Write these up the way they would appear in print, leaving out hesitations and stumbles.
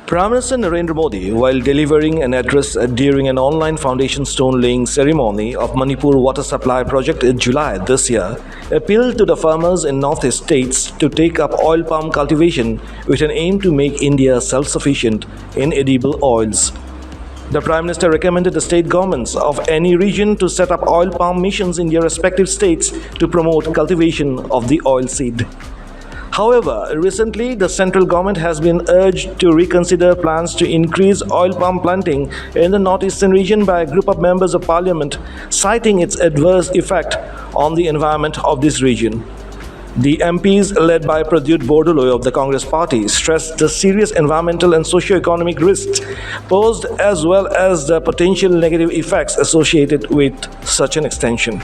Prime Minister Narendra Modi, while delivering an address during an online foundation stone-laying ceremony of Manipur Water Supply Project in July this year, appealed to the farmers in northeast states to take up oil palm cultivation with an aim to make India self-sufficient in edible oils. The Prime Minister recommended the state governments of any region to set up oil palm missions in their respective states to promote cultivation of the oilseed. However, recently the central government has been urged to reconsider plans to increase oil palm planting in the northeastern region by a group of members of parliament, citing its adverse effect on the environment of this region. The MPs, led by Pradyut Bordoloi of the Congress Party, stressed the serious environmental and socio-economic risks posed as well as the potential negative effects associated with such an extension.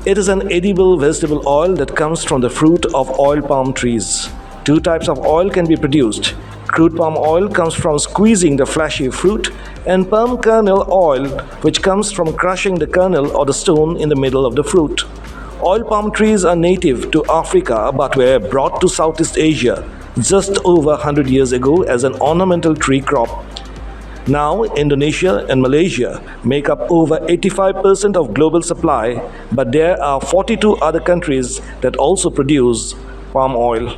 It is an edible vegetable oil that comes from the fruit of oil palm trees. Two types of oil can be produced. Crude palm oil comes from squeezing the fleshy fruit, and palm kernel oil, which comes from crushing the kernel or the stone in the middle of the fruit. Oil palm trees are native to Africa but were brought to Southeast Asia just over 100 years ago as an ornamental tree crop. Now, Indonesia and Malaysia make up over 85% of global supply, but there are 42 other countries that also produce palm oil.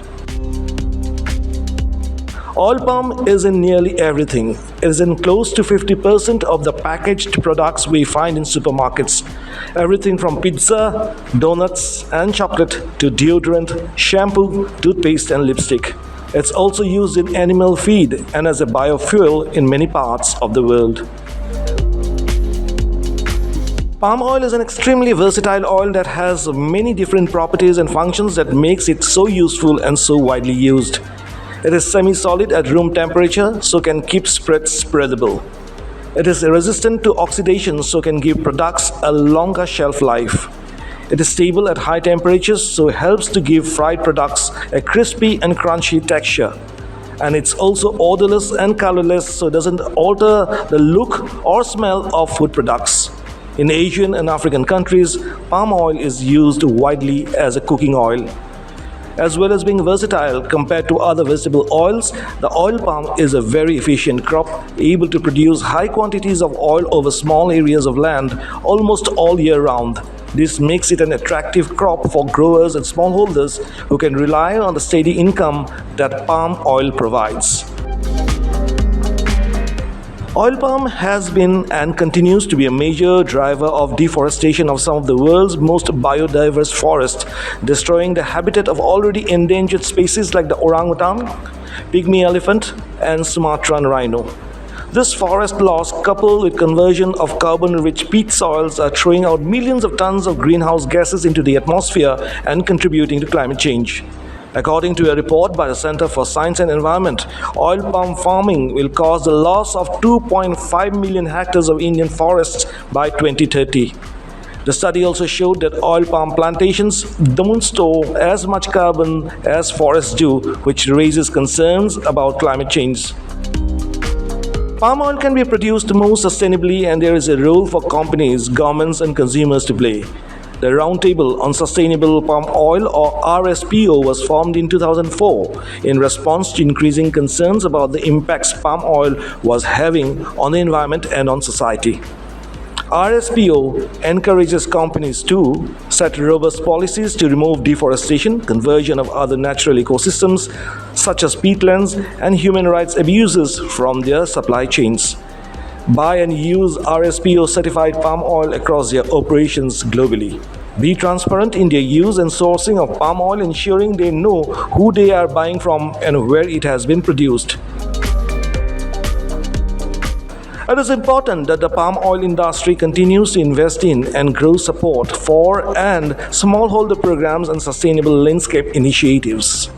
Oil palm is in nearly everything. It is in close to 50% of the packaged products we find in supermarkets. Everything from pizza, donuts, and chocolate to deodorant, shampoo, toothpaste, and lipstick. It's also used in animal feed and as a biofuel in many parts of the world. Palm oil is an extremely versatile oil that has many different properties and functions that makes it so useful and so widely used. It is semi-solid at room temperature, so can keep spreadable. It is resistant to oxidation, so can give products a longer shelf life. It is stable at high temperatures, so helps to give fried products a crispy and crunchy texture. And it's also odorless and colorless, so it doesn't alter the look or smell of food products. In Asian and African countries, palm oil is used widely as a cooking oil. As well as being versatile compared to other vegetable oils, the oil palm is a very efficient crop, able to produce high quantities of oil over small areas of land almost all year round. This makes it an attractive crop for growers and smallholders who can rely on the steady income that palm oil provides. Oil palm has been and continues to be a major driver of deforestation of some of the world's most biodiverse forests, destroying the habitat of already endangered species like the orangutan, pygmy elephant, and Sumatran rhino. This forest loss, coupled with conversion of carbon-rich peat soils, are throwing out millions of tons of greenhouse gases into the atmosphere and contributing to climate change. According to a report by the Center for Science and Environment, oil palm farming will cause the loss of 2.5 million hectares of Indian forests by 2030. The study also showed that oil palm plantations don't store as much carbon as forests do, which raises concerns about climate change. Palm oil can be produced more sustainably, and there is a role for companies, governments, and consumers to play. The Roundtable on Sustainable Palm Oil, or RSPO, was formed in 2004 in response to increasing concerns about the impacts palm oil was having on the environment and on society. RSPO encourages companies to set robust policies to remove deforestation, conversion of other natural ecosystems such as peatlands, and human rights abuses from their supply chains. Buy and use RSPO certified palm oil across their operations globally. Be transparent in their use and sourcing of palm oil, ensuring they know who they are buying from and where it has been produced. It is important that the palm oil industry continues to invest in and grow support for and smallholder programs and sustainable landscape initiatives.